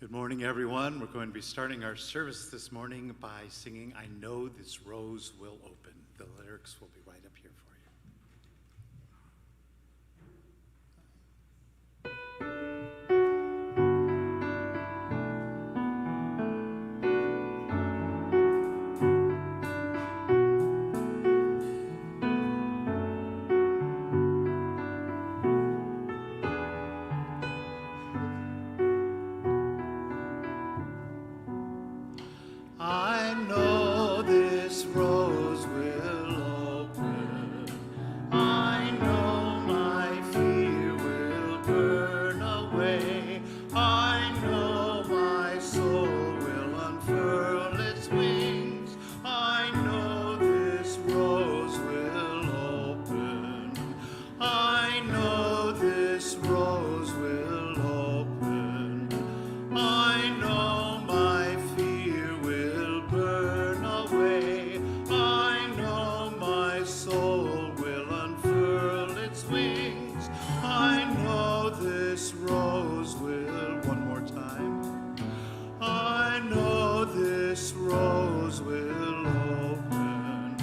Good morning, everyone. We're going to be starting our service this morning by singing "I Know This Rose Will Open." The lyrics will be right up here for you. I know this rose will open. I know my fear will burn away. I know my soul will unfurl its wings. I know this rose will open. I know this rose will open. I know my fear will burn away. I know my soul will unfurl its wings. I know this rose will, one more time. I know this rose will open.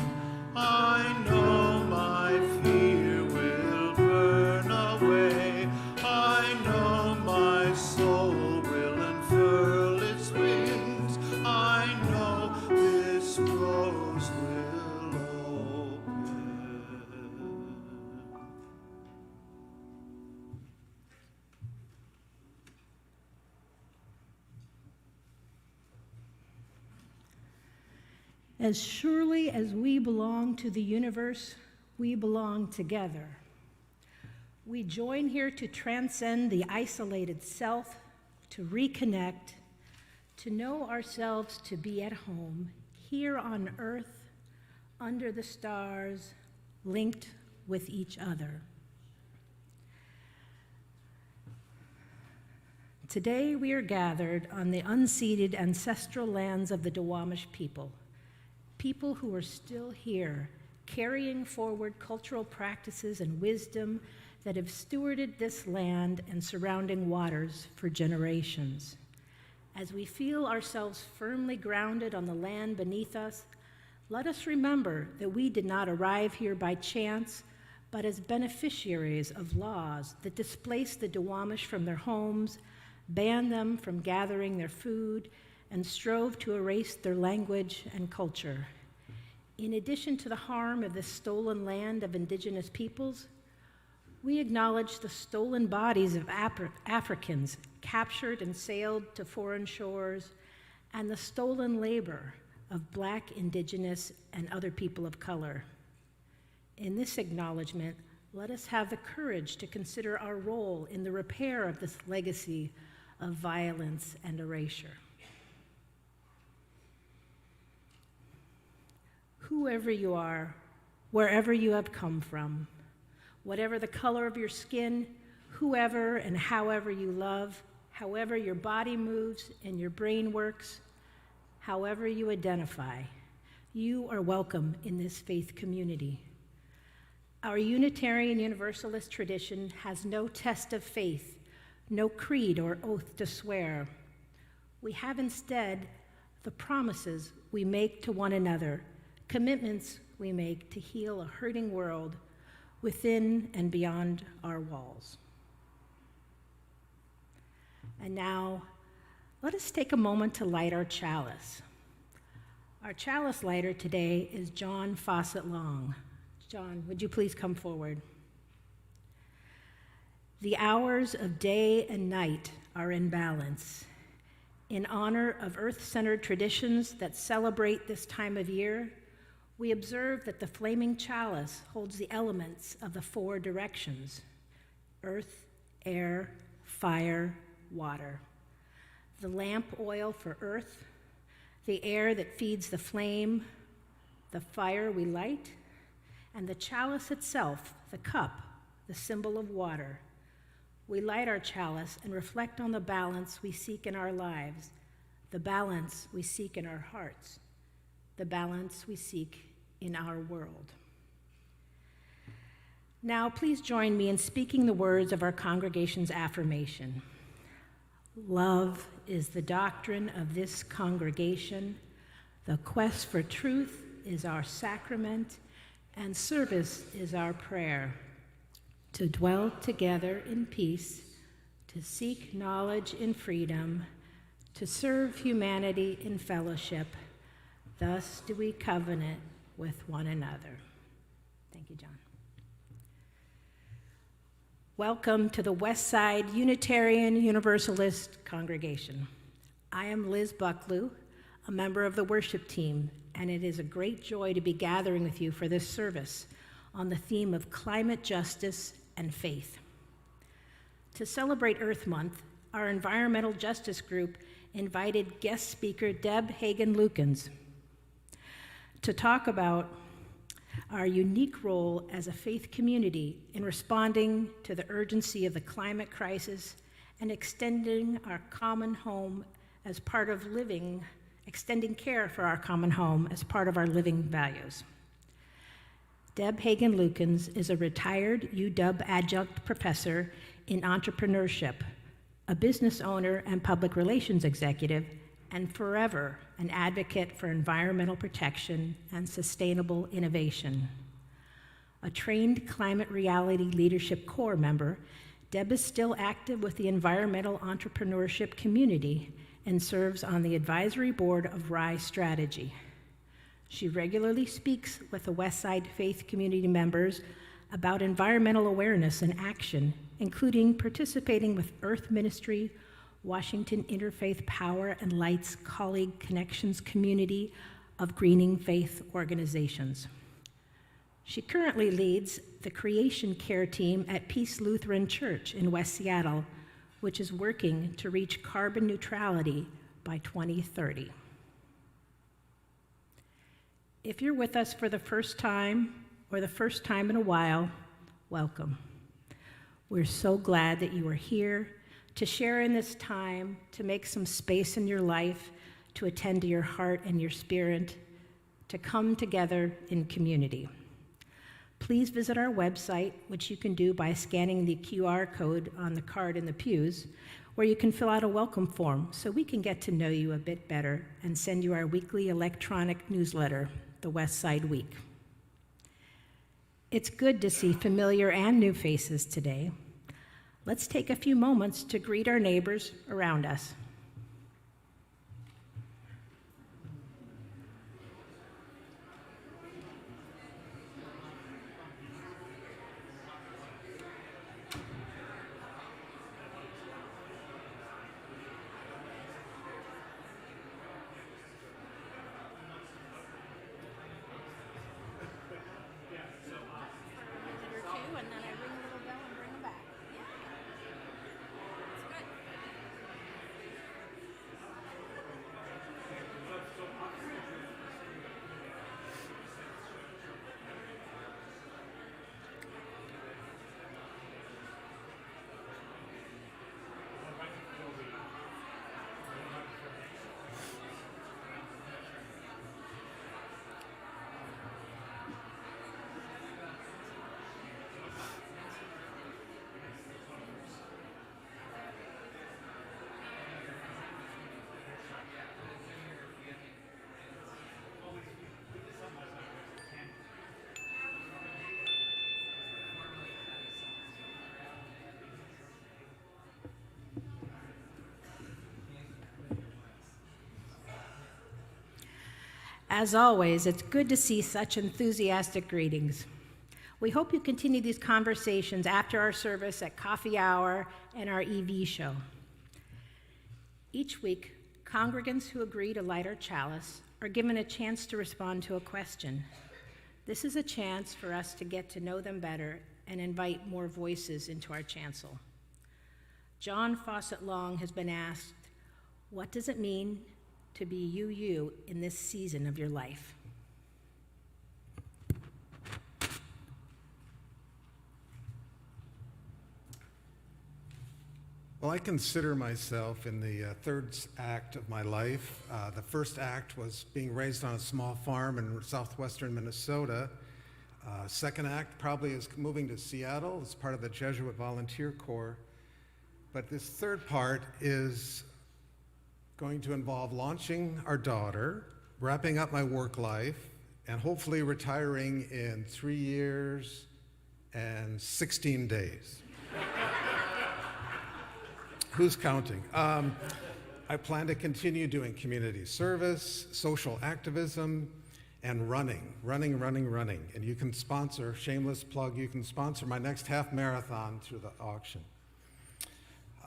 I know my fear will burn away. I know my soul will unfurl its wings. I know this rose will open. As surely as we belong to the universe, we belong together. We join here to transcend the isolated self, to reconnect, to know ourselves to be at home, here on earth, under the stars, linked with each other. Today we are gathered on the unceded ancestral lands of the Duwamish people who are still here, carrying forward cultural practices and wisdom that have stewarded this land and surrounding waters for generations. As we feel ourselves firmly grounded on the land beneath us, let us remember that we did not arrive here by chance, but as beneficiaries of laws that displaced the Duwamish from their homes, banned them from gathering their food, and strove to erase their language and culture. In addition to the harm of this stolen land of indigenous peoples, we acknowledge the stolen bodies of Africans captured and sailed to foreign shores, and the stolen labor of Black, Indigenous, and other people of color. In this acknowledgement, let us have the courage to consider our role in the repair of this legacy of violence and erasure. Whoever you are, wherever you have come from, whatever the color of your skin, whoever and however you love, however your body moves and your brain works, however you identify, you are welcome in this faith community. Our Unitarian Universalist tradition has no test of faith, no creed or oath to swear. We have instead the promises we make to one another, commitments we make to heal a hurting world within and beyond our walls. And now, let us take a moment to light our chalice. Our chalice lighter today is John Fawcett Long. John, would you please come forward? The hours of day and night are in balance. In honor of earth-centered traditions that celebrate this time of year, we observe that the flaming chalice holds the elements of the four directions: earth, air, fire, water. The lamp oil for earth, the air that feeds the flame, the fire we light, and the chalice itself, the cup, the symbol of water. We light our chalice and reflect on the balance we seek in our lives, the balance we seek in our hearts, the balance we seek in our world. Now, please join me in speaking the words of our congregation's affirmation. Love is the doctrine of this congregation. The quest for truth is our sacrament, and service is our prayer. To dwell together in peace, to seek knowledge in freedom, to serve humanity in fellowship. Thus do we covenant with one another. Thank you, John. Welcome to the Westside Unitarian Universalist congregation. I am Liz Bucklew, a member of the worship team, and it is a great joy to be gathering with you for this service on the theme of climate justice and faith. To celebrate Earth Month, our environmental justice group invited guest speaker Deb Hagen-Lukens to talk about our unique role as a faith community in responding to the urgency of the climate crisis and extending our common home as part of living, extending care for our common home as part of our living values. Deb Hagen-Lukens is a retired UW adjunct professor in entrepreneurship, a business owner and public relations executive, and forever an advocate for environmental protection and sustainable innovation. A trained Climate Reality Leadership Corps member, Deb is still active with the environmental entrepreneurship community and serves on the advisory board of RISE Strategy. She regularly speaks with the Westside Faith community members about environmental awareness and action, including participating with Earth Ministry, Washington Interfaith Power and Light's Colleague Connections community of greening faith organizations. She currently leads the Creation Care team at Peace Lutheran Church in West Seattle, which is working to reach carbon neutrality by 2030. If you're with us for the first time or the first time in a while, welcome. We're so glad that you are here to share in this time, to make some space in your life, to attend to your heart and your spirit, to come together in community. Please visit our website, which you can do by scanning the QR code on the card in the pews, where you can fill out a welcome form so we can get to know you a bit better and send you our weekly electronic newsletter, the Westside Week. It's good to see familiar and new faces today. Let's take a few moments to greet our neighbors around us. As always, it's good to see such enthusiastic greetings. We hope you continue these conversations after our service at coffee hour and our EV show. Each week, congregants who agree to light our chalice are given a chance to respond to a question. This is a chance for us to get to know them better and invite more voices into our chancel. John Fawcett Long has been asked, what does it mean to be you in this season of your life? Well, I consider myself in the third act of my life. The first act was being raised on a small farm in southwestern Minnesota. Second act probably is moving to Seattle as part of the Jesuit Volunteer Corps. But this third part is going to involve launching our daughter, wrapping up my work life, and hopefully retiring in 3 years and 16 days. Who's counting? I plan to continue doing community service, social activism, and running. And you can sponsor, shameless plug, you can sponsor my next half marathon through the auction.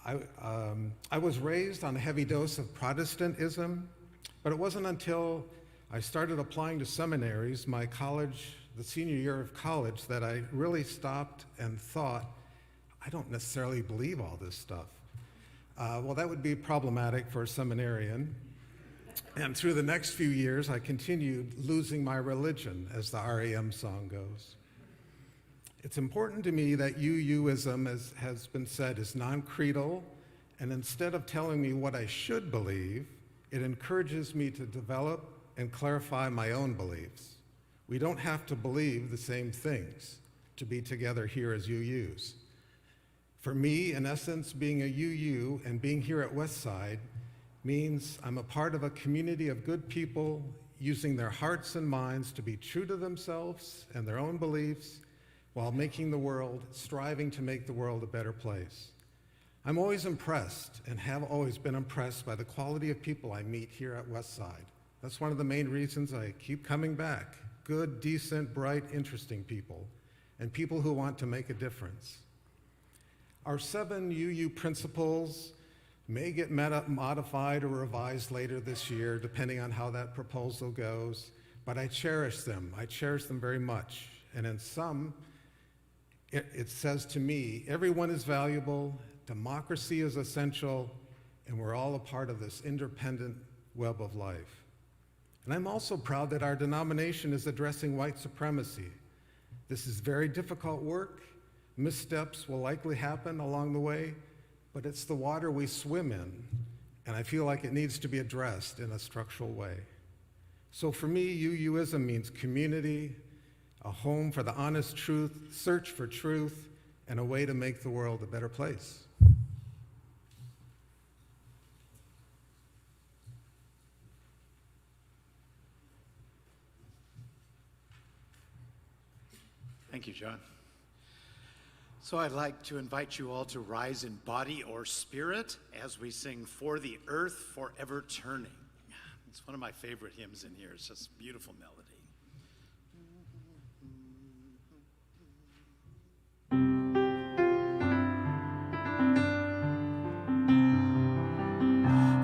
I was raised on a heavy dose of Protestantism, but it wasn't until I started applying to seminaries, the senior year of college, that I really stopped and thought, I don't necessarily believe all this stuff. Well, that would be problematic for a seminarian. And through the next few years, I continued losing my religion, as the REM song goes. It's important to me that UUism, as has been said, is non-creedal, and instead of telling me what I should believe, it encourages me to develop and clarify my own beliefs. We don't have to believe the same things to be together here as UUs. For me, in essence, being a UU and being here at Westside means I'm a part of a community of good people using their hearts and minds to be true to themselves and their own beliefs while striving to make the world a better place. I'm always impressed and have always been impressed by the quality of people I meet here at Westside. That's one of the main reasons I keep coming back. Good, decent, bright, interesting people, and people who want to make a difference. Our 7 UU principles may get modified or revised later this year, depending on how that proposal goes, but I cherish them. I cherish them very much. And in some, it says to me, everyone is valuable, democracy is essential, and we're all a part of this independent web of life. And I'm also proud that our denomination is addressing white supremacy. This is very difficult work. Missteps will likely happen along the way, but it's the water we swim in, and I feel like it needs to be addressed in a structural way. So for me, UUism means community, a home for the honest truth, search for truth, and a way to make the world a better place. Thank you, John. So I'd like to invite you all to rise in body or spirit as we sing For the Earth Forever Turning. It's one of my favorite hymns in here. It's just a beautiful melody.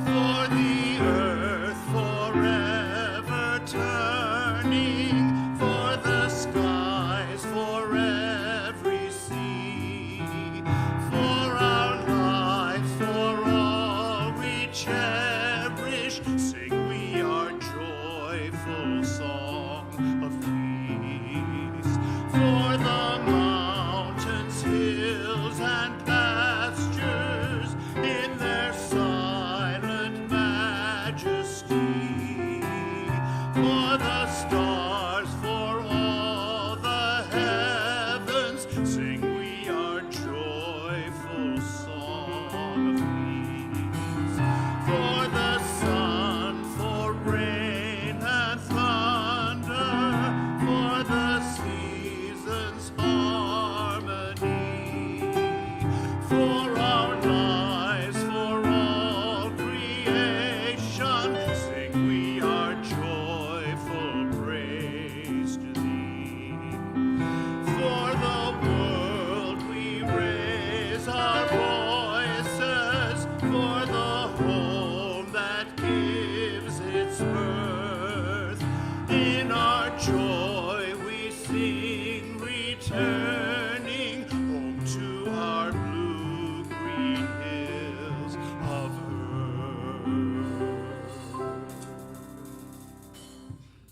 For the earth forever turning, for the skies for every sea, for our lives, for all we cherish, sing we our joyful song of peace. For the mountains, hills, and pastures in their silent majesty, for the stars, for all the heavens, sing we our joyful song of peace. For the sun, for rain and thunder, for the seasons' harmony, for our lives, for all creation, sing we our joyful praise to thee. For the world we raise our voices, for the home that gives its birth. In our joy we sing, returning home to our blue-green hills of earth.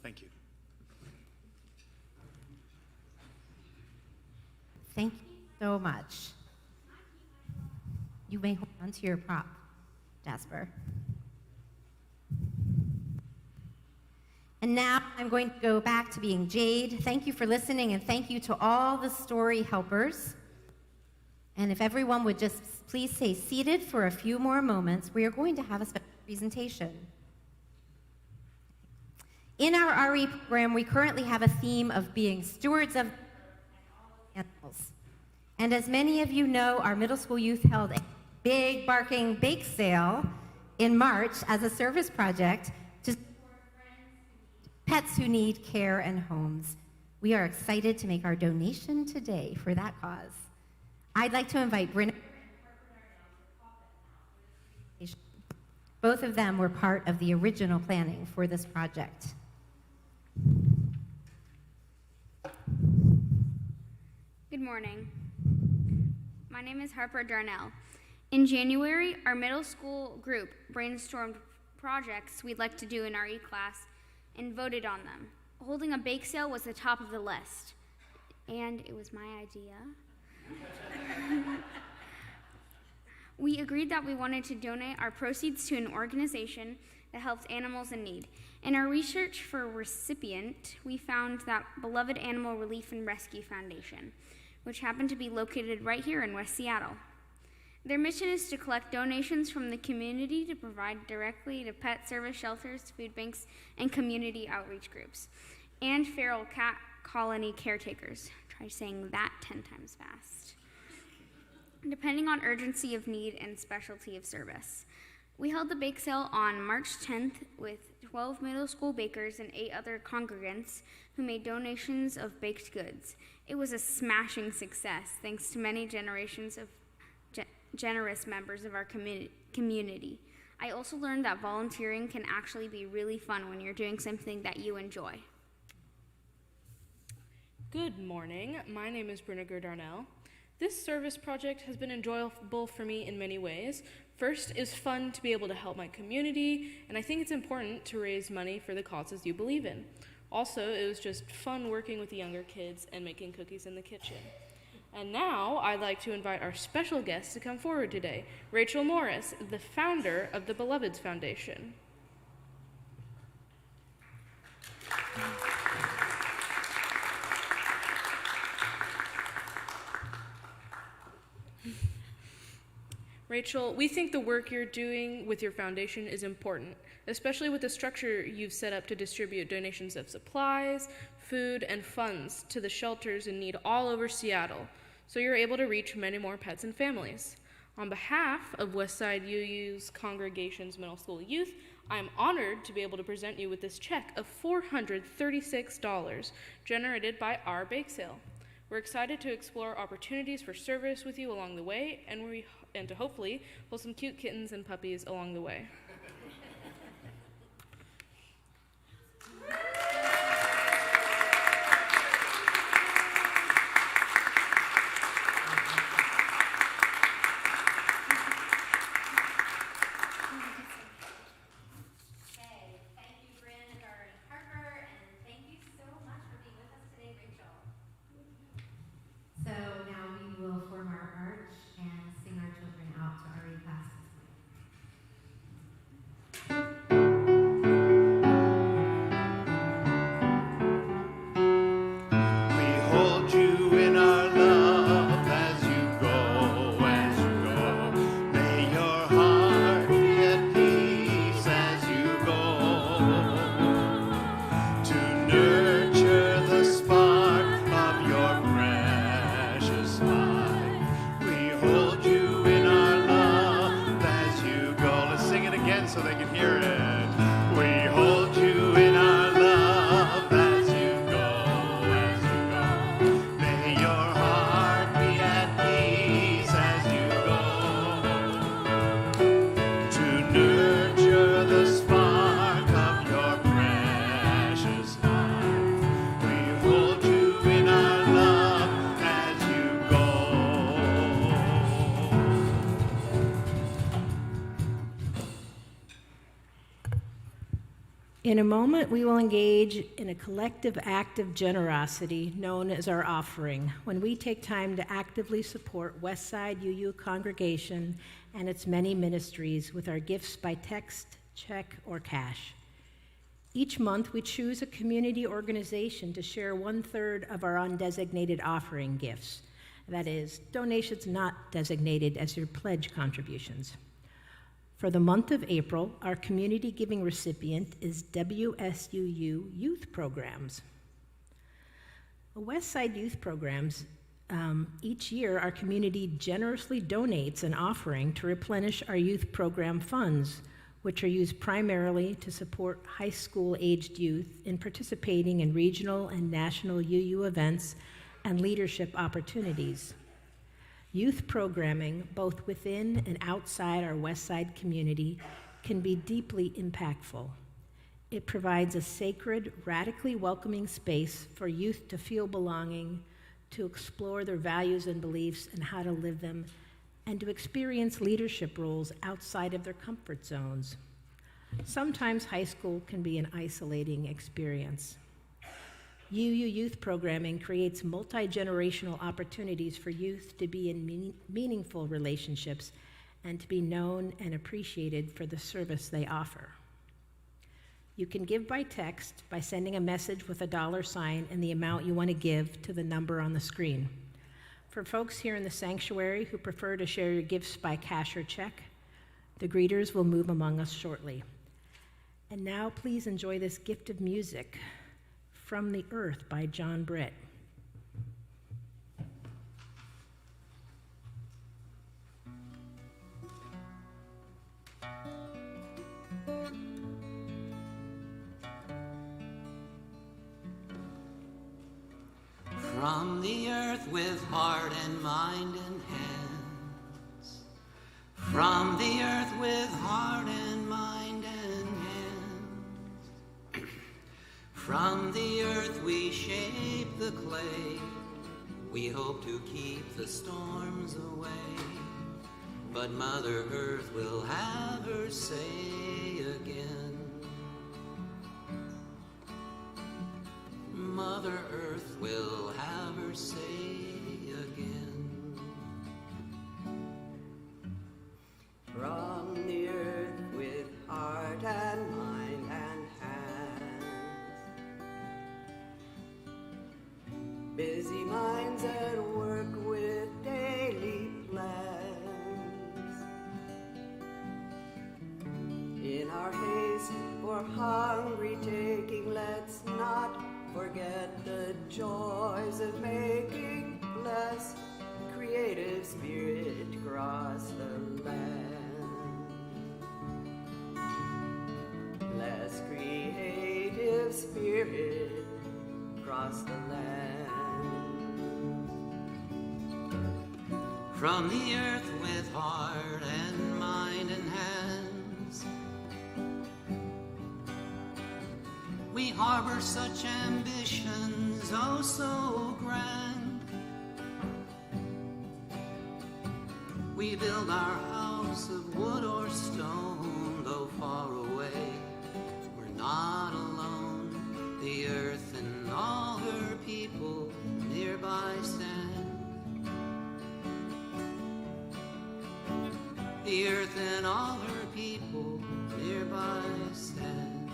Thank you. Thank you so much. You may hold on to your prop, Jasper. And now I'm going to go back to being Jade. Thank you for listening, and thank you to all the story helpers. And if everyone would just please stay seated for a few more moments, we are going to have a special presentation. In our RE program, we currently have a theme of being stewards of animals. And as many of you know, our middle school youth held a big barking bake sale in March as a service project to support pets who need care and homes. We are excited to make our donation today for that cause. I'd like to invite Brynn. Both of them were part of the original planning for this project. Good morning. My name is Harper Darnell. In January, our middle school group brainstormed projects we'd like to do in our E-class and voted on them. Holding a bake sale was the top of the list, and it was my idea. We agreed that we wanted to donate our proceeds to an organization that helps animals in need. In our research for a recipient, we found that Beloved Animal Relief and Rescue Foundation, which happened to be located right here in West Seattle. Their mission is to collect donations from the community to provide directly to pet service shelters, food banks, and community outreach groups, and feral cat colony caretakers. Try saying that 10 times fast. Depending on urgency of need and specialty of service. We held the bake sale on March 10th with 12 middle school bakers and 8 other congregants who made donations of baked goods. It was a smashing success thanks to many generations of generous members of our community. I also learned that volunteering can actually be really fun when you're doing something that you enjoy. Good morning. My name is Brynn Darnell. This service project has been enjoyable for me in many ways. First, it's fun to be able to help my community, and I think it's important to raise money for the causes you believe in. Also, it was just fun working with the younger kids and making cookies in the kitchen. And now, I'd like to invite our special guest to come forward today, Rachel Morris, the founder of the Beloveds Foundation. Rachel, we think the work you're doing with your foundation is important, especially with the structure you've set up to distribute donations of supplies, food, and funds to the shelters in need all over Seattle, so you're able to reach many more pets and families. On behalf of Westside UU's Congregation's Middle School Youth, I am honored to be able to present you with this check of $436 generated by our bake sale. We're excited to explore opportunities for service with you along the way, and to hopefully pull some cute kittens and puppies along the way. So now we will form our arch and sing our children out to our class this morning. We hold you in our love as you go. May your heart be at peace as you go. To nurture the spark of your precious life. We hold you in our love as you go. Let's sing it again so they can hear it. We hold you in our love as you go, as you go. May your heart be at peace as you go. To nurture the spark of your precious life. We hold you in our love as you go. In a moment, we will engage in a collective act of generosity known as our offering, when we take time to actively support Westside UU Congregation and its many ministries with our gifts by text, check, or cash. Each month, we choose a community organization to share 1/3 of our undesignated offering gifts. That is, donations not designated as your pledge contributions. For the month of April, our community giving recipient is WSUU Youth Programs. The Westside Youth Programs, each year our community generously donates an offering to replenish our youth program funds, which are used primarily to support high school-aged youth in participating in regional and national UU events and leadership opportunities. Youth programming, both within and outside our Westside community, can be deeply impactful. It provides a sacred, radically welcoming space for youth to feel belonging, to explore their values and beliefs and how to live them, and to experience leadership roles outside of their comfort zones. Sometimes high school can be an isolating experience. UU youth programming creates multi-generational opportunities for youth to be in meaningful relationships and to be known and appreciated for the service they offer. You can give by text by sending a message with a $sign and the amount you want to give to the number on the screen. For folks here in the sanctuary who prefer to share your gifts by cash or check, the greeters will move among us shortly. And now please enjoy this gift of music, From the Earth by John Britt. From the earth with heart and mind and hands. From the earth with heart and mind and hands. From the earth we shape the clay. We hope to keep the storms away. But Mother Earth will have her say again. Mother Earth will have her say again. From the earth with heart and mind and hands. Busy minds at work with daily plans. In our haste for hungry taking, let's not forget the joys of making. Bless creative spirit across the land. Bless creative spirit across the land. From the earth with heart and mind and hands. We harbor such ambitions, oh so grand. We build our house of wood or stone, though far away, we're not alone. The earth and all her people nearby stand. The earth and all her people nearby stand.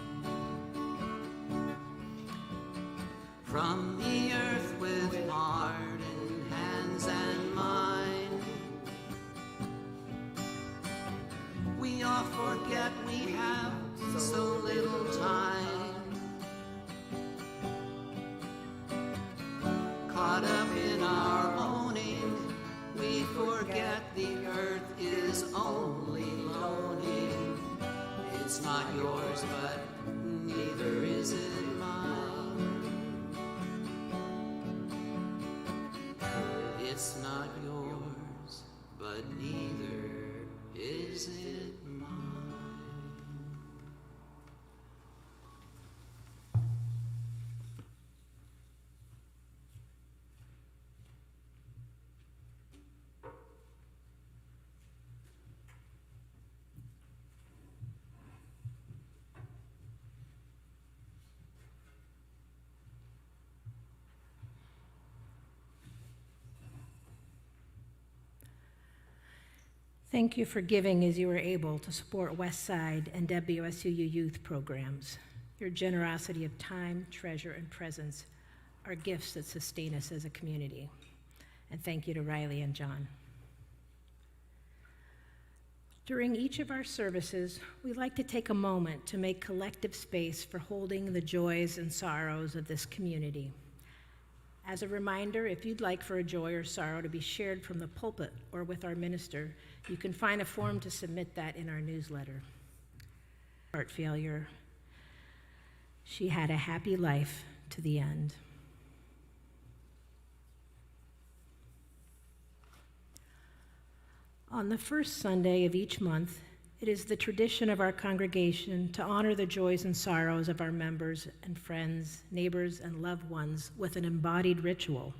From the earth with heart and hands and mind. We all forget we have so little time. Caught up in our owning, we forget the earth is only loaning. It's not yours, but neither is it mine. It's not yours, but neither is it mine. Thank you for giving as you were able to support Westside and WSUU youth programs. Your generosity of time, treasure, and presence are gifts that sustain us as a community. And thank you to Riley and John. During each of our services, we like to take a moment to make collective space for holding the joys and sorrows of this community. As a reminder, if you'd like for a joy or sorrow to be shared from the pulpit or with our minister, you can find a form to submit that in our newsletter. Heart failure. She had a happy life to the end. On the first Sunday of each month, it is the tradition of our congregation to honor the joys and sorrows of our members and friends, neighbors, and loved ones with an embodied ritual.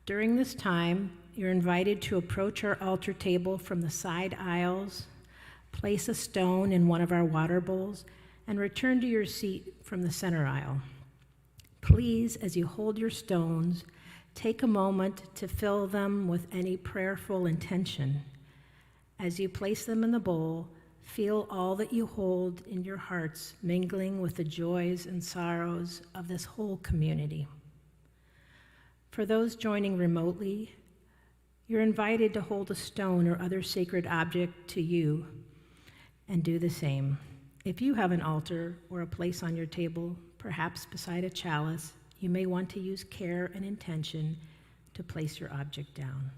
During this time, you're invited to approach our altar table from the side aisles, place a stone in one of our water bowls, and return to your seat from the center aisle. Please, as you hold your stones, take a moment to fill them with any prayerful intention. As you place them in the bowl, feel all that you hold in your hearts mingling with the joys and sorrows of this whole community. For those joining remotely, you're invited to hold a stone or other sacred object to you and do the same. If you have an altar or a place on your table, perhaps beside a chalice, you may want to use care and intention to place your object down.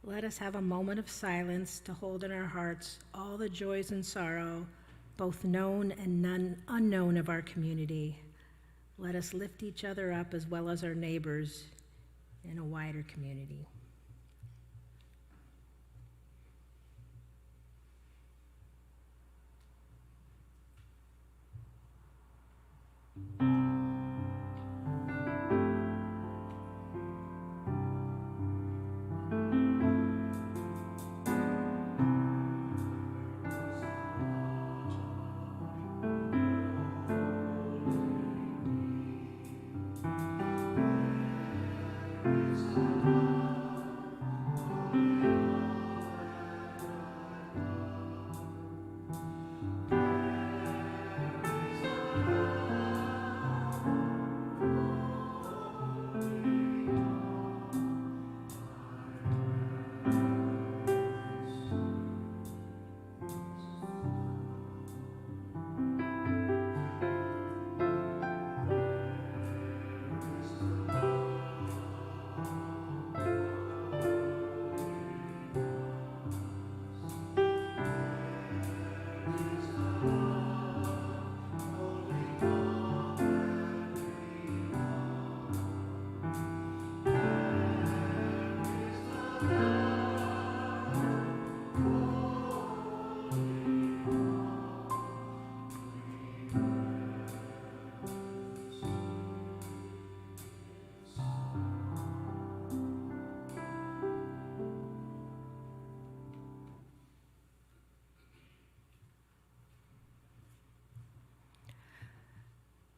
Let us have a moment of silence to hold in our hearts all the joys and sorrow, both known and none unknown of our community. Let us lift each other up as well as our neighbors in a wider community.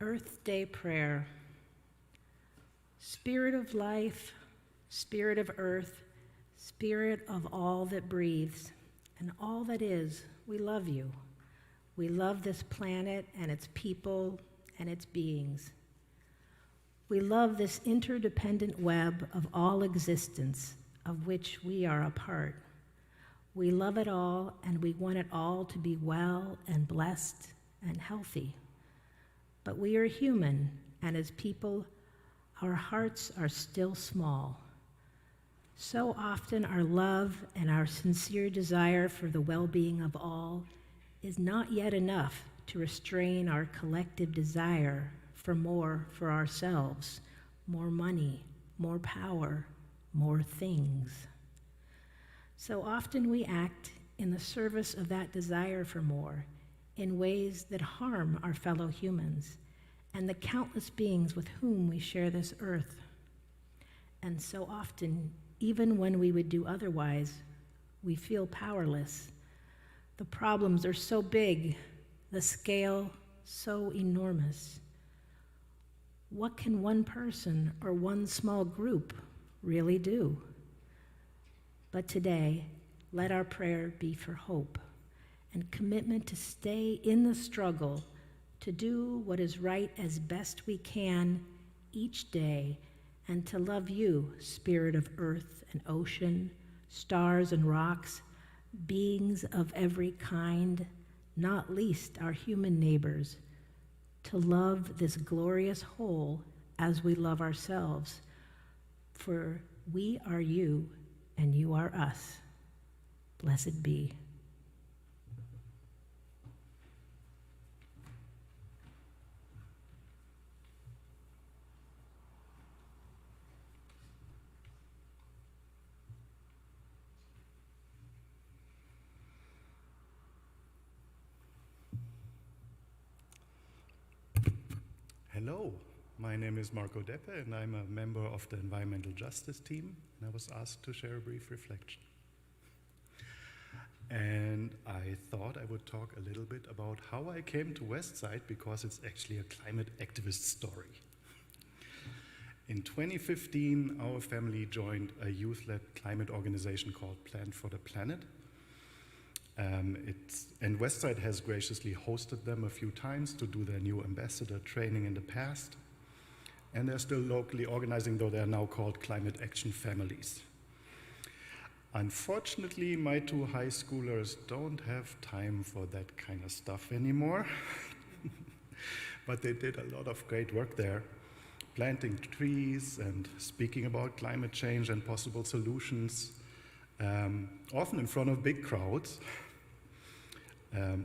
Earth Day Prayer. Spirit of life, Spirit of earth, Spirit of all that breathes and all that is, we love you. We love this planet and its people and its beings. We love this interdependent web of all existence of which we are a part. We love it all and we want it all to be well and blessed and healthy. But we are human, and as people, our hearts are still small. So often our love and our sincere desire for the well-being of all is not yet enough to restrain our collective desire for more for ourselves, more money, more power, more things. So often we act in the service of that desire for more, in ways that harm our fellow humans and the countless beings with whom we share this earth. And so often, even when we would do otherwise, we feel powerless. The problems are so big, the scale so enormous. What can one person or one small group really do? But today, let our prayer be for hope and commitment to stay in the struggle, to do what is right as best we can each day, and to love you, Spirit of earth and ocean, stars and rocks, beings of every kind, not least our human neighbors, to love this glorious whole as we love ourselves, for we are you and you are us. Blessed be. Hello, my name is Marco Deppe and I'm a member of the Environmental Justice team, and I was asked to share a brief reflection. And I thought I would talk a little bit about how I came to Westside, because it's actually a climate activist story. In 2015, our family joined a youth-led climate organization called Plan for the Planet. And Westside has graciously hosted them a few times to do their new ambassador training in the past. And they're still locally organizing, though they're now called Climate Action Families. Unfortunately, my two high schoolers don't have time for that kind of stuff anymore. But they did a lot of great work there, planting trees and speaking about climate change and possible solutions, often in front of big crowds,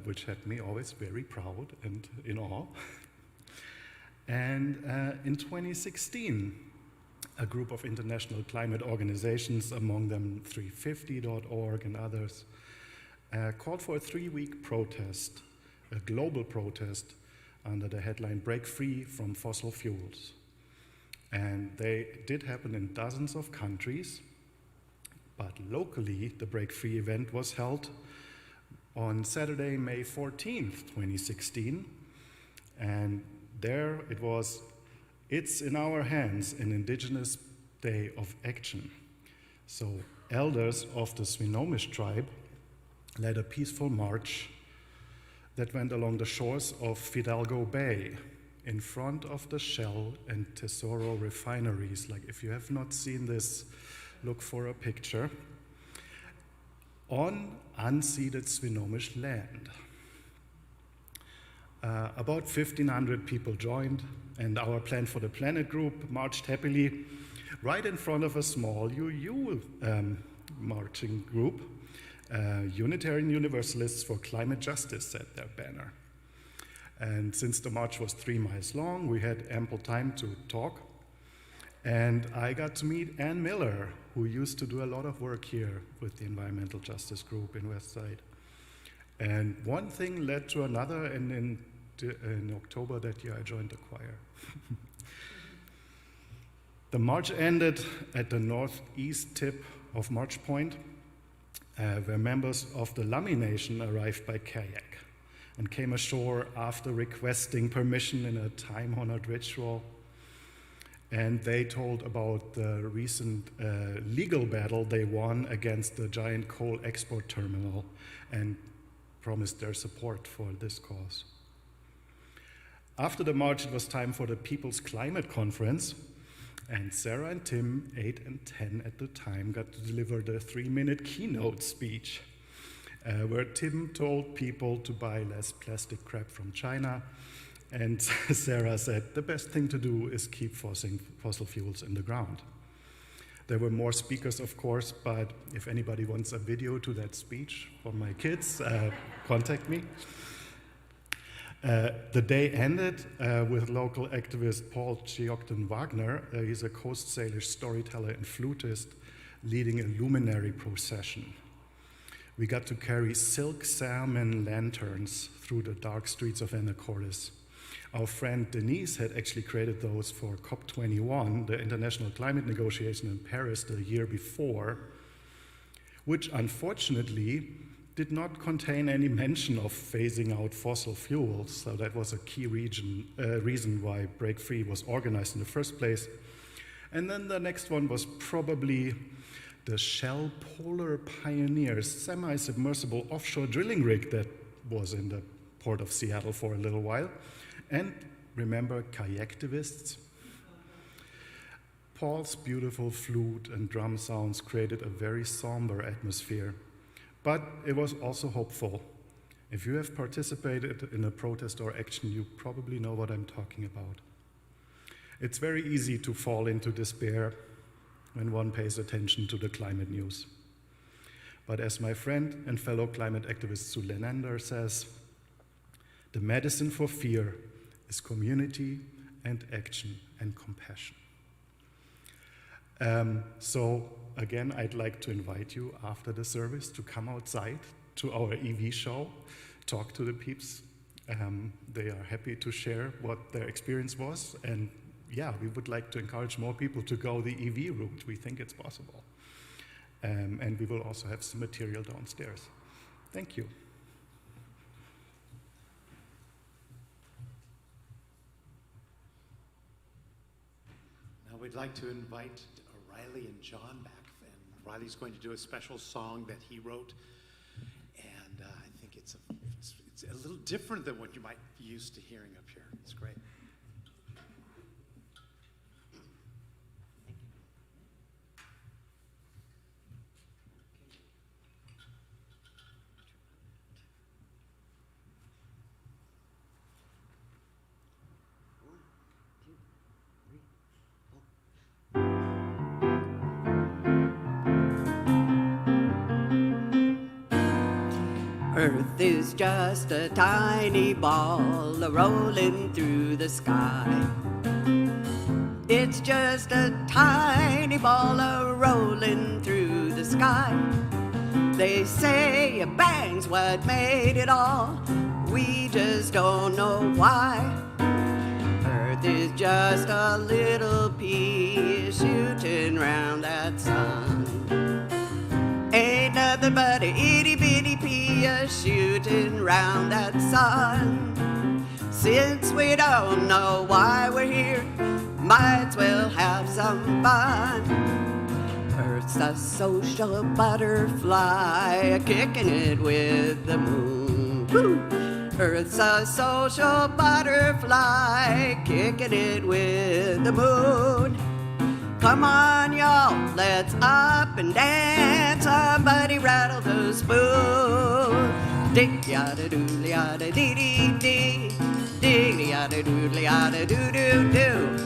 which had me always very proud and in awe. And in 2016, a group of international climate organizations, among them 350.org and others, called for a 3-week protest, a global protest, under the headline "Break Free from Fossil Fuels." And they did happen in dozens of countries, but locally the Break Free event was held on Saturday, May 14th, 2016. And there it was, "It's in our hands, an Indigenous Day of Action." So elders of the Swinomish tribe led a peaceful march that went along the shores of Fidalgo Bay in front of the Shell and Tesoro refineries. Like, if you have not seen this, look for a picture. On unceded Swinomish land. About 1,500 people joined, and our Plan for the Planet group marched happily right in front of a small UU marching group. Unitarian Universalists for Climate Justice said their banner. And since the march was 3 miles long, we had ample time to talk. And I got to meet Ann Miller, who used to do a lot of work here with the Environmental Justice Group in Westside. And one thing led to another, and in October that year I joined the choir. The march ended at the northeast tip of March Point, where members of the Lummi Nation arrived by kayak and came ashore after requesting permission in a time-honored ritual. And they told about the recent legal battle they won against the giant coal export terminal and promised their support for this cause. After the march, it was time for the People's Climate Conference, and Sarah and Tim, 8 and 10 at the time, got to deliver the 3-minute keynote speech, where Tim told people to buy less plastic crap from China, and Sarah said the best thing to do is keep fossil fuels in the ground. There were more speakers, of course, but if anybody wants a video to that speech for my kids, contact me. The day ended with local activist Paul Chiocton Wagner. He's a Coast Salish storyteller and flutist leading a luminary procession. We got to carry silk salmon lanterns through the dark streets of Anacortes. Our friend Denise had actually created those for COP21, the international climate negotiation in Paris the year before, which unfortunately did not contain any mention of phasing out fossil fuels, so that was a key reason why Break Free was organized in the first place. And then the next one was probably the Shell Polar Pioneer semi-submersible offshore drilling rig that was in the port of Seattle for a little while. And remember kayaktivists? Paul's beautiful flute and drum sounds created a very somber atmosphere. But it was also hopeful. If you have participated in a protest or action, you probably know what I'm talking about. It's very easy to fall into despair when one pays attention to the climate news. But as my friend and fellow climate activist Sue Lenander says, the medicine for fear is community and action and compassion. So again, I'd like to invite you after the service to come outside to our EV show, talk to the peeps. They are happy to share what their experience was. And yeah, we would like to encourage more people to go the EV route. We think it's possible. And we will also have some material downstairs. Thank you. Now we'd like to invite Riley and John back, and Riley's going to do a special song that he wrote, and I think it's a little different than what you might be used to hearing up here. It's great. Earth is just a tiny ball rolling through the sky. It's just a tiny ball a-rolling through the sky. They say a bang's what made it all. We just don't know why. Earth is just a little pea shooting round that sun. Ain't nothing but a itty-bitty pea shooting round that sun. Since we don't know why we're here, might as well have some fun. Earth's a social butterfly, kicking it with the moon. Woo! Earth's a social butterfly, kicking it with the moon. Come on, y'all, let's up and dance. Somebody rattle the spoon. Dick yada doodly yada dee dee dee. Diggly yada doodly yada doo doo doo.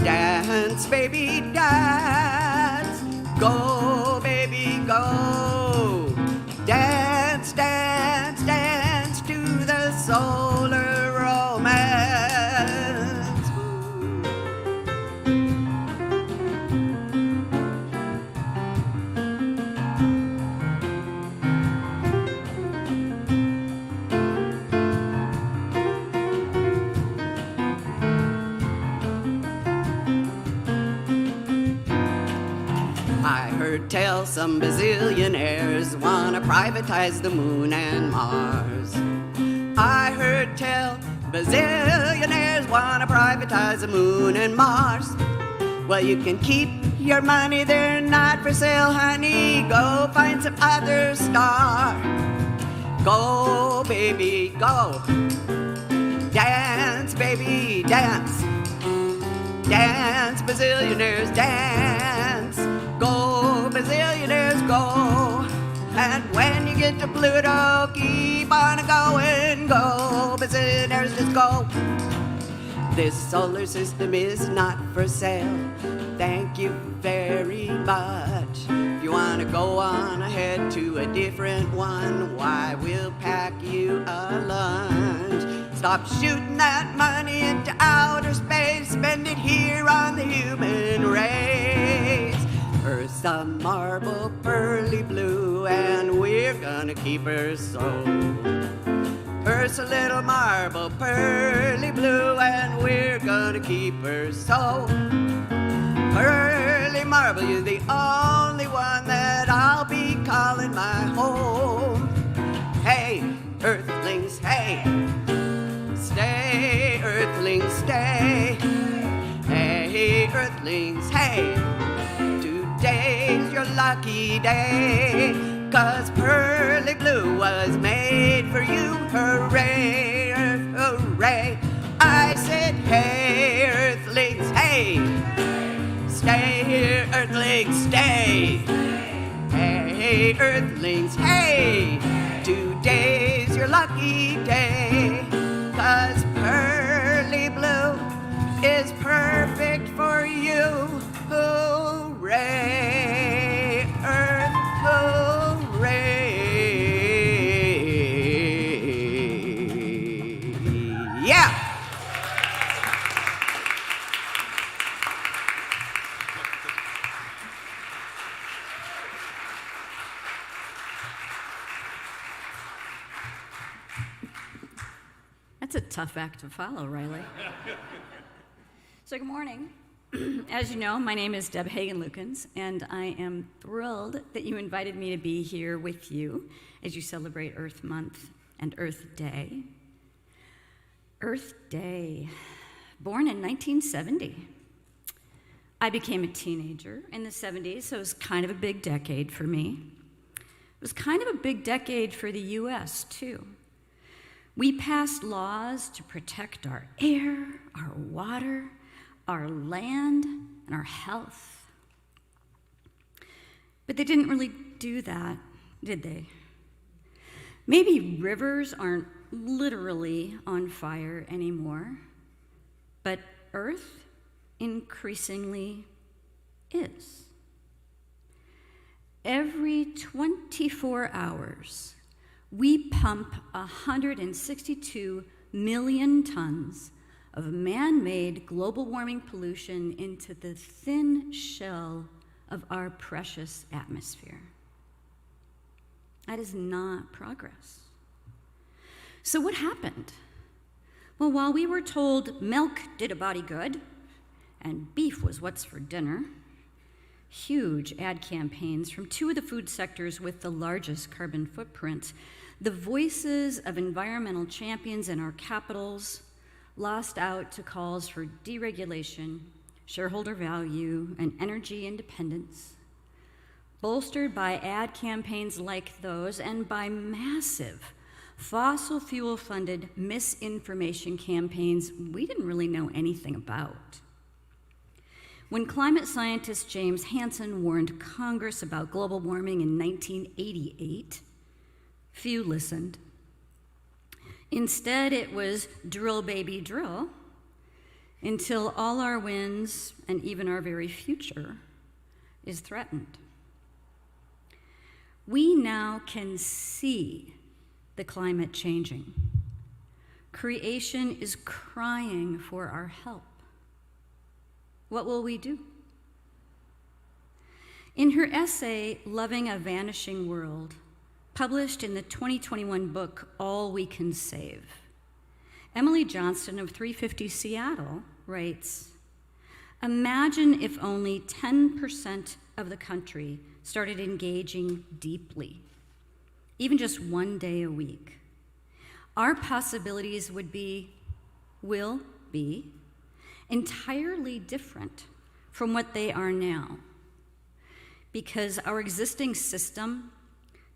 Dance, baby, dance. Go, baby, go. Dance, dance, dance to the solar romance. I heard tell some bazillionaires wanna privatize the moon and Mars. I heard tell bazillionaires wanna privatize the moon and Mars. Well, you can keep your money, they're not for sale, honey. Go find some other star. Go, baby, go. Dance, baby, dance. Dance, bazillionaires, dance. Go, bazillionaires, go. And when you get to Pluto, keep on going. Go, bazillionaires, just go. This solar system is not for sale. Thank you very much. If you want to go on ahead to a different one, why, we'll pack you a lunch. Stop shooting that money into outer space. Spend it here on the human race. Earth's a marble pearly blue, and we're gonna keep her so. Earth's a little marble pearly blue, and we're gonna keep her so. Pearly marble, you're the only one that I'll be calling my home. Hey, earthlings, hey. Stay, earthlings, stay. Hey, earthlings, hey. Today's your lucky day, 'cause pearly blue was made for you. Hooray, hooray. I said, hey, earthlings, hey. Stay here, earthlings, stay. Hey, earthlings, hey. Today's your lucky day, 'cause pearly blue is perfect for you. Hooray, earth, hooray. Yeah! That's a tough act to follow, Riley. So good morning. As you know, my name is Deb Hagen-Lukens, and I am thrilled that you invited me to be here with you as you celebrate Earth Month and Earth Day. Earth Day, born in 1970. I became a teenager in the 70s, so it was kind of a big decade for me. It was kind of a big decade for the U.S., too. We passed laws to protect our air, our water, our land, and our health. But they didn't really do that, did they? Maybe rivers aren't literally on fire anymore, but Earth increasingly is. Every 24 hours, we pump 162 million tons of man-made global warming pollution into the thin shell of our precious atmosphere. That is not progress. So what happened? Well, while we were told milk did a body good and beef was what's for dinner, huge ad campaigns from two of the food sectors with the largest carbon footprints, the voices of environmental champions in our capitals lost out to calls for deregulation, shareholder value, and energy independence, bolstered by ad campaigns like those and by massive fossil fuel-funded misinformation campaigns we didn't really know anything about. When climate scientist James Hansen warned Congress about global warming in 1988, few listened. Instead, it was drill, baby, drill, until all our winds and even our very future is threatened. We now can see the climate changing. Creation is crying for our help. What will we do? In her essay, Loving a Vanishing World, published in the 2021 book, All We Can Save, Emily Johnston of 350 Seattle writes, imagine if only 10% of the country started engaging deeply, even just one day a week. Our possibilities will be entirely different from what they are now, because our existing system,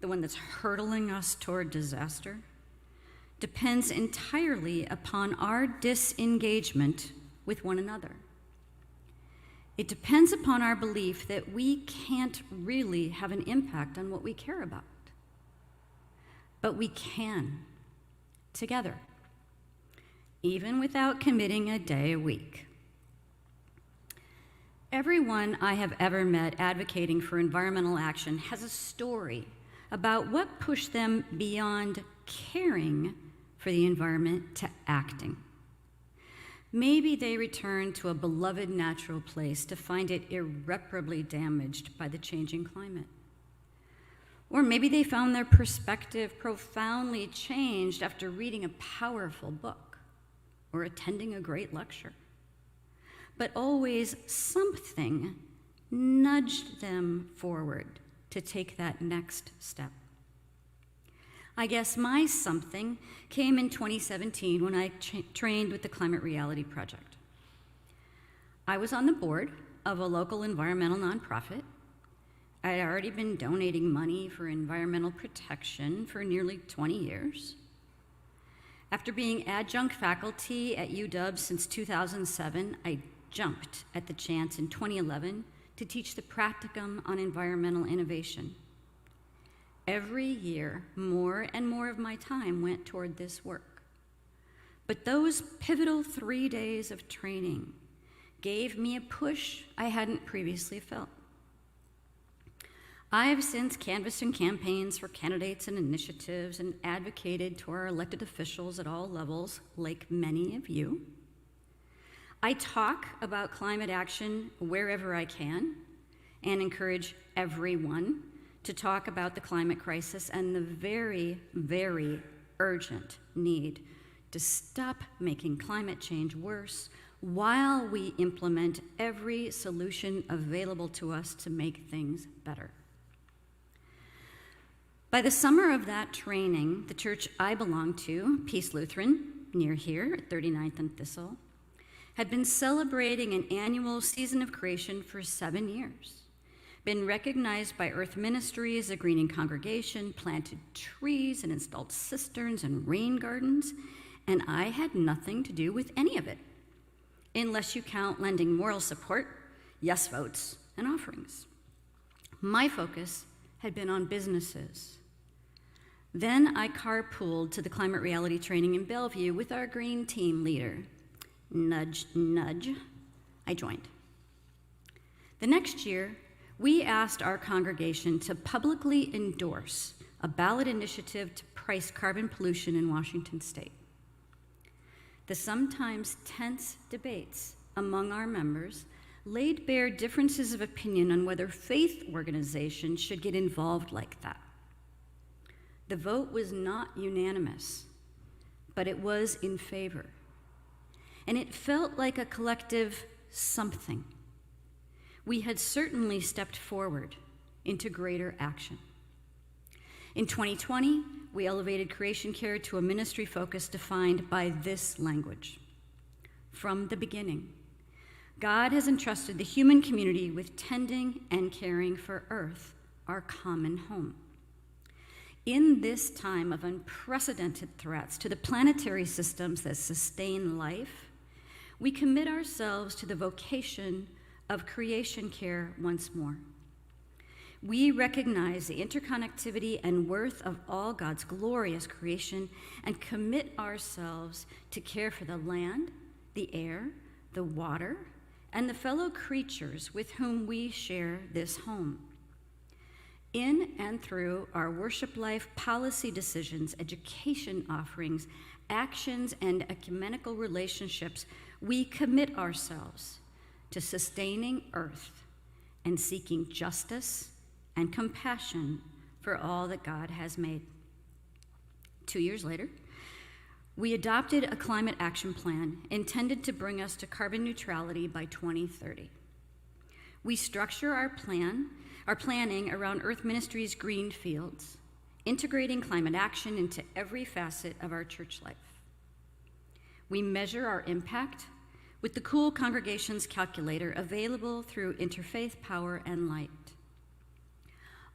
the one that's hurtling us toward disaster, depends entirely upon our disengagement with one another. It depends upon our belief that we can't really have an impact on what we care about. But we can, together, even without committing a day a week. Everyone I have ever met advocating for environmental action has a story about what pushed them beyond caring for the environment to acting. Maybe they returned to a beloved natural place to find it irreparably damaged by the changing climate. Or maybe they found their perspective profoundly changed after reading a powerful book or attending a great lecture. But always something nudged them forward to take that next step. I guess my something came in 2017 when I trained with the Climate Reality Project. I was on the board of a local environmental nonprofit. I had already been donating money for environmental protection for nearly 20 years. After being adjunct faculty at UW since 2007, I jumped at the chance in 2011 to teach the practicum on environmental innovation. Every year, more and more of my time went toward this work. But those pivotal 3 days of training gave me a push I hadn't previously felt. I have since canvassed in campaigns for candidates and initiatives and advocated to our elected officials at all levels, like many of you. I talk about climate action wherever I can and encourage everyone to talk about the climate crisis and the very, very urgent need to stop making climate change worse while we implement every solution available to us to make things better. By the summer of that training, the church I belong to, Peace Lutheran, near here at 39th and Thistle, had been celebrating an annual season of creation for 7 years, been recognized by Earth Ministry as a greening congregation, planted trees and installed cisterns and rain gardens, and I had nothing to do with any of it, unless you count lending moral support, yes votes, and offerings. My focus had been on businesses. Then I carpooled to the climate reality training in Bellevue with our green team leader. Nudge, nudge, I joined. The next year, we asked our congregation to publicly endorse a ballot initiative to price carbon pollution in Washington state. The sometimes tense debates among our members laid bare differences of opinion on whether faith organizations should get involved like that. The vote was not unanimous, but it was in favor. And it felt like a collective something. We had certainly stepped forward into greater action. In 2020, we elevated creation care to a ministry focus defined by this language. From the beginning, God has entrusted the human community with tending and caring for Earth, our common home. In this time of unprecedented threats to the planetary systems that sustain life, we commit ourselves to the vocation of creation care once more. We recognize the interconnectivity and worth of all God's glorious creation and commit ourselves to care for the land, the air, the water, and the fellow creatures with whom we share this home. In and through our worship life, policy decisions, education offerings, actions, and ecumenical relationships, we commit ourselves to sustaining Earth and seeking justice and compassion for all that God has made. 2 years later, we adopted a climate action plan intended to bring us to carbon neutrality by 2030. We structure our planning around Earth Ministries' green fields, integrating climate action into every facet of our church life. We measure our impact with the Cool Congregations calculator available through Interfaith Power and Light.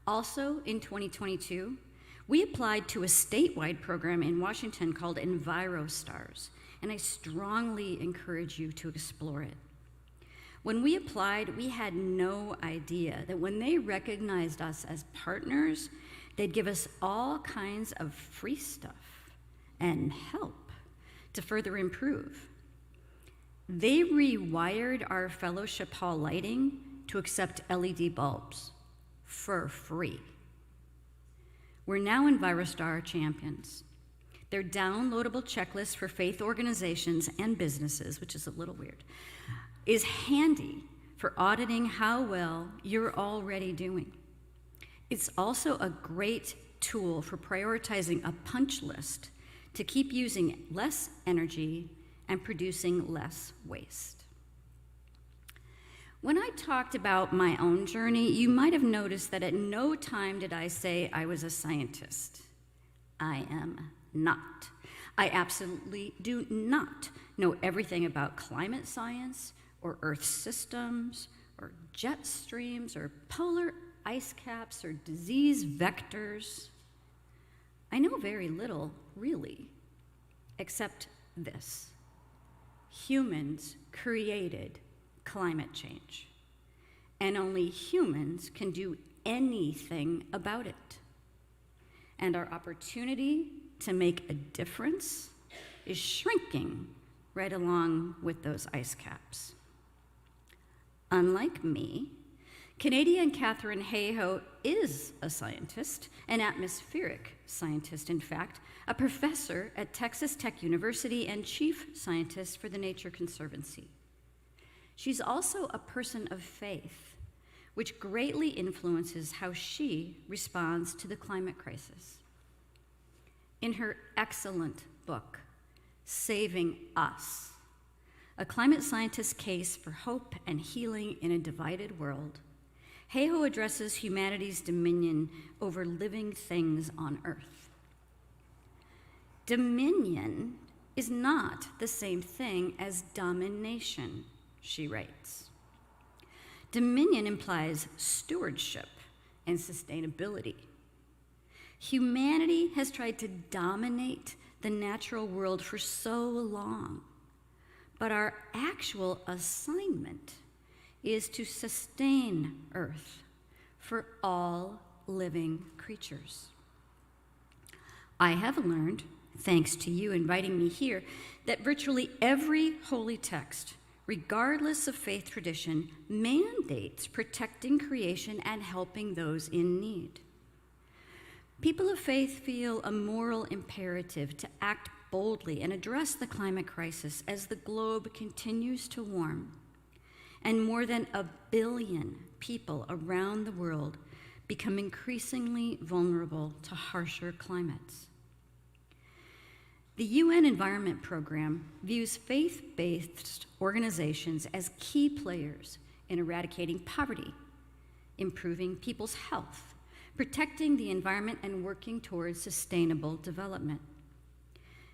Also, in 2022, we applied to a statewide program in Washington called EnviroStars, and I strongly encourage you to explore it. When we applied, we had no idea that when they recognized us as partners, they'd give us all kinds of free stuff and help to further improve. They rewired our fellowship hall lighting to accept LED bulbs for free. We're now EnviroStar champions. Their downloadable checklist for faith organizations and businesses, which is a little weird, is handy for auditing how well you're already doing. It's also a great tool for prioritizing a punch list to keep using less energy and producing less waste. When I talked about my own journey, you might have noticed that at no time did I say I was a scientist. I am not. I absolutely do not know everything about climate science or Earth systems or jet streams or polar ice caps or disease vectors. I know very little, really, except this. Humans created climate change, and only humans can do anything about it. And our opportunity to make a difference is shrinking right along with those ice caps. Unlike me, Canadian Catherine Hayhoe is a scientist, an atmospheric scientist, in fact, a professor at Texas Tech University and chief scientist for the Nature Conservancy. She's also a person of faith, which greatly influences how she responds to the climate crisis. In her excellent book, Saving Us, A Climate Scientist's Case for Hope and Healing in a Divided World, Hayhoe addresses humanity's dominion over living things on Earth. Dominion is not the same thing as domination, she writes. Dominion implies stewardship and sustainability. Humanity has tried to dominate the natural world for so long, but our actual assignment is to sustain Earth for all living creatures. I have learned, thanks to you inviting me here, that virtually every holy text, regardless of faith tradition, mandates protecting creation and helping those in need. People of faith feel a moral imperative to act boldly and address the climate crisis as the globe continues to warm and more than 1 billion people around the world become increasingly vulnerable to harsher climates. The UN Environment Program views faith-based organizations as key players in eradicating poverty, improving people's health, protecting the environment, and working towards sustainable development.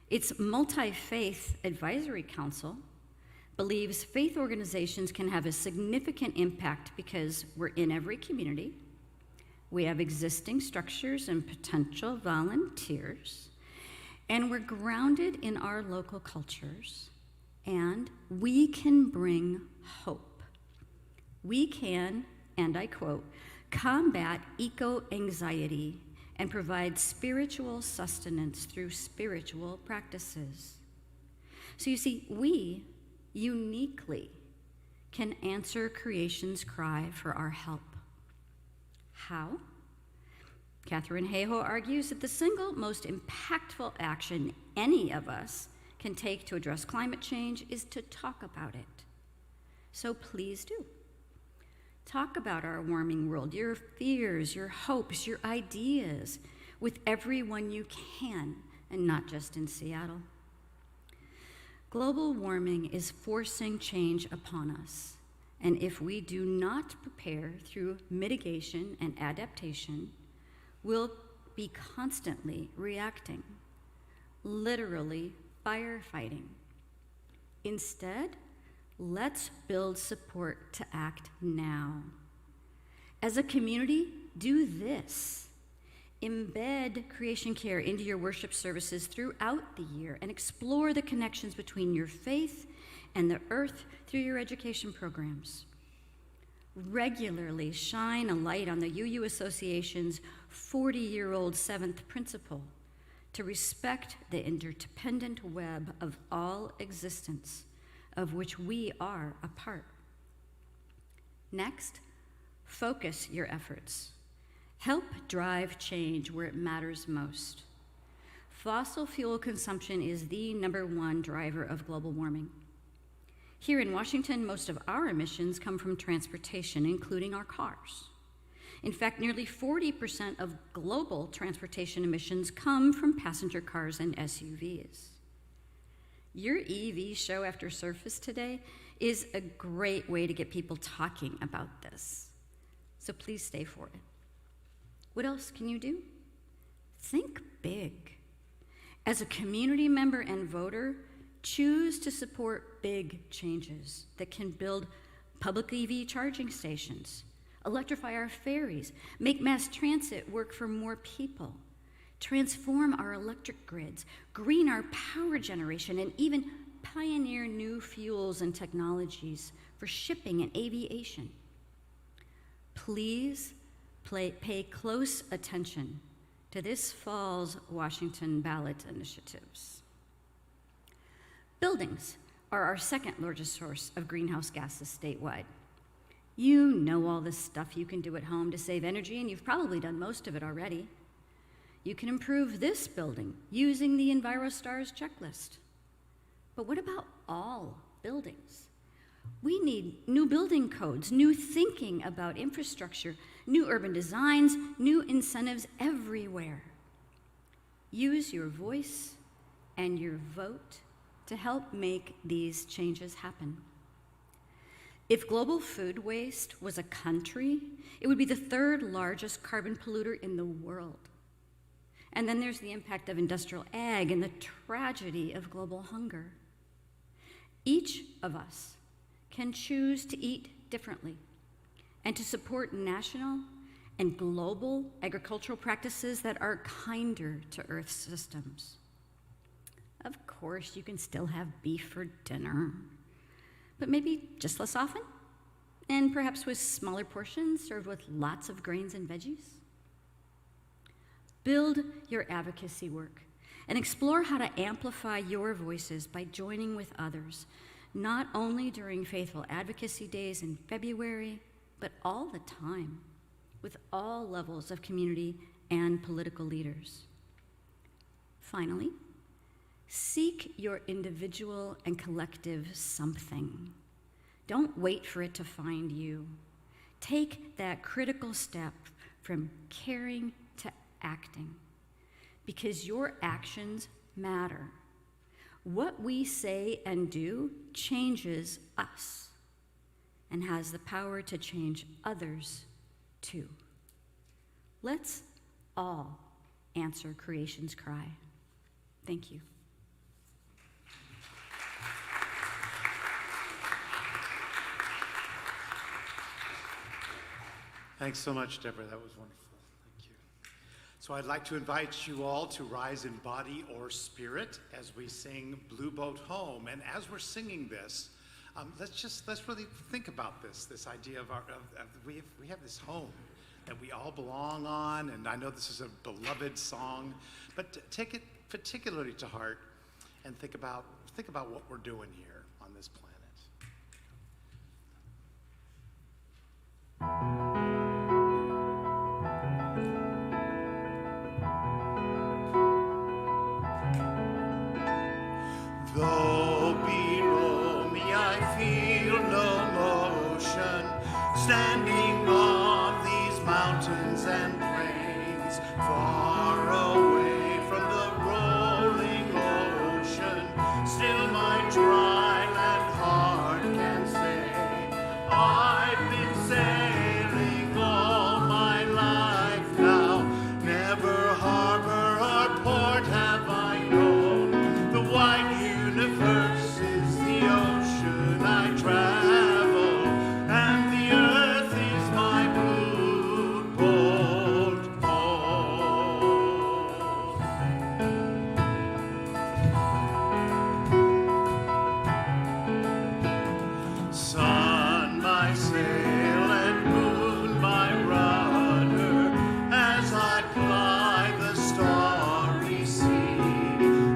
Its Multi-Faith Advisory Council believes faith organizations can have a significant impact because we're in every community, we have existing structures and potential volunteers, and we're grounded in our local cultures, and we can bring hope. We can, and I quote, combat eco-anxiety and provide spiritual sustenance through spiritual practices. So you see, we uniquely can answer creation's cry for our help. How? Catherine Hayhoe argues that the single most impactful action any of us can take to address climate change is to talk about it. So please do. Talk about our warming world, your fears, your hopes, your ideas, with everyone you can, and not just in Seattle. Global warming is forcing change upon us, and if we do not prepare through mitigation and adaptation, we'll be constantly reacting, literally firefighting. Instead, let's build support to act now. As a community, do this. Embed creation care into your worship services throughout the year and explore the connections between your faith and the earth through your education programs. Regularly shine a light on the UU Association's 40-year-old 7th principle to respect the interdependent web of all existence, of which we are a part. Next, focus your efforts. Help drive change where it matters most. Fossil fuel consumption is the #1 driver of global warming. Here in Washington, most of our emissions come from transportation, including our cars. In fact, nearly 40% of global transportation emissions come from passenger cars and SUVs. Your EV show after Surface today is a great way to get people talking about this. So please stay for it. What else can you do? Think big. As a community member and voter, choose to support big changes that can build public EV charging stations, electrify our ferries, make mass transit work for more people, transform our electric grids, green our power generation, and even pioneer new fuels and technologies for shipping and aviation. Please pay close attention to this fall's Washington ballot initiatives. Buildings are our second largest source of greenhouse gases statewide. You know all the stuff you can do at home to save energy, and you've probably done most of it already. You can improve this building using the EnviroStars checklist. But what about all buildings? We need new building codes, new thinking about infrastructure, new urban designs, new incentives everywhere. Use your voice and your vote to help make these changes happen. If global food waste was a country, it would be the 3rd largest carbon polluter in the world. And then there's the impact of industrial ag and the tragedy of global hunger. Each of us can choose to eat differently and to support national and global agricultural practices that are kinder to Earth's systems. Of course, you can still have beef for dinner, but maybe just less often, and perhaps with smaller portions served with lots of grains and veggies. Build your advocacy work and explore how to amplify your voices by joining with others, not only during Faithful Advocacy Days in February, but all the time, with all levels of community and political leaders. Finally, Seek your individual and collective something. Don't wait for it to find you. Take that critical step from caring to acting, because your actions matter. What we say and do changes us and has the power to change others too. Let's all answer creation's cry. Thank you. Thanks so much, Deborah. That was wonderful. Thank you. So I'd like to invite you all to rise in body or spirit as we sing Blue Boat Home. And as we're singing this, let's really think about this idea of we have this home that we all belong on, and I know this is a beloved song, but take it particularly to heart and think about what we're doing here on this planet. Though below me I feel no motion, standing on these mountains and plains, far away from the rolling ocean, still my dry land heart can say, I've been sailing all my life now, never harbor or port have I known, the wide universe is the ocean I travel, and the earth is my blue boat home. Sun, my sail, and moon, my rudder, as I ply the starry sea,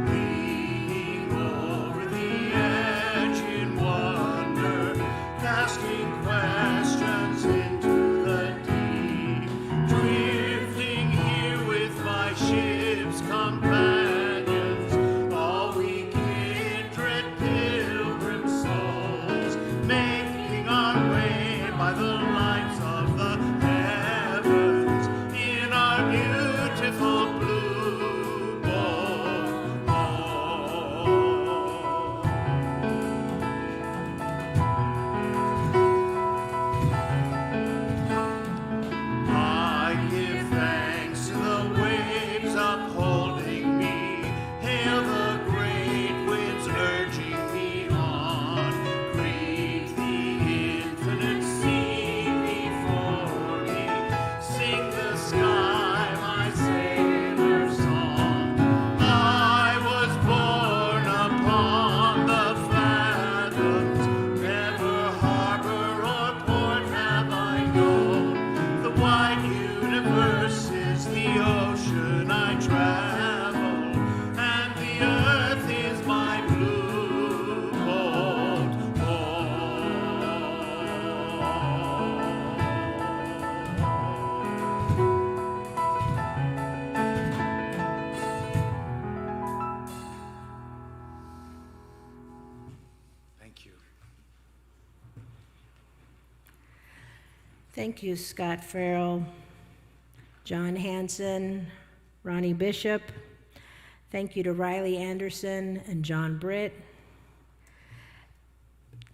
leaning over the edge in wonder, casting questions into the deep, drifting here with my ship's companions, all we kindred pilgrim souls, making our way by the lights of the heavens in our beautiful blue boat home. I give thanks to the waves upholding me, hail the great winds urging me on, greet the infinite sea before me, sing the sky my sailor song. I was born upon the fathoms, never harbor or port have I known, the wide universe is the ocean I travel, and the earth is my blue boat home. Thank you. Thank you, Scott Farrell, John Hanson, Ronnie Bishop. Thank you to Riley Anderson and John Britt.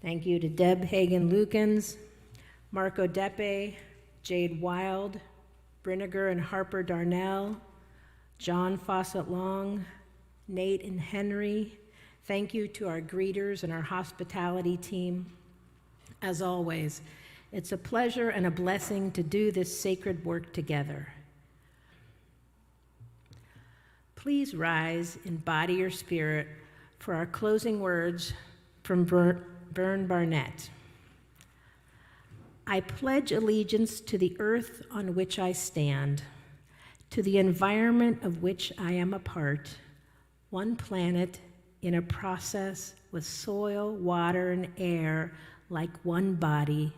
Thank you to Deb Hagen-Lukens, Marco Deppe, Jade Wild, Brinegar and Harper Darnell, John Fawcett Long, Nate and Henry. Thank you to our greeters and our hospitality team. As always, it's a pleasure and a blessing to do this sacred work together. Please rise in body or spirit for our closing words from Vern Barnett. I pledge allegiance to the earth on which I stand, to the environment of which I am a part, one planet in a process with soil, water, and air like one body,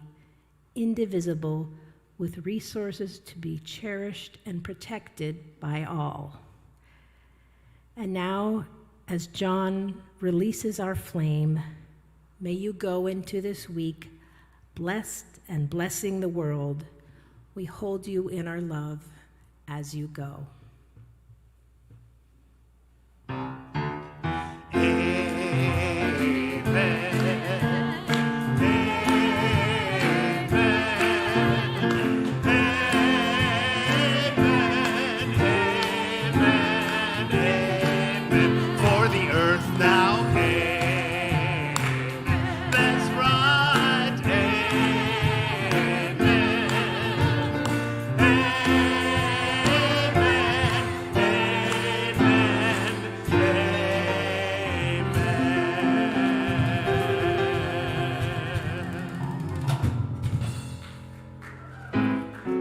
indivisible, with resources to be cherished and protected by all. And now, As John releases our flame, may you go into this week blessed and blessing the world. We hold you in our love as you go.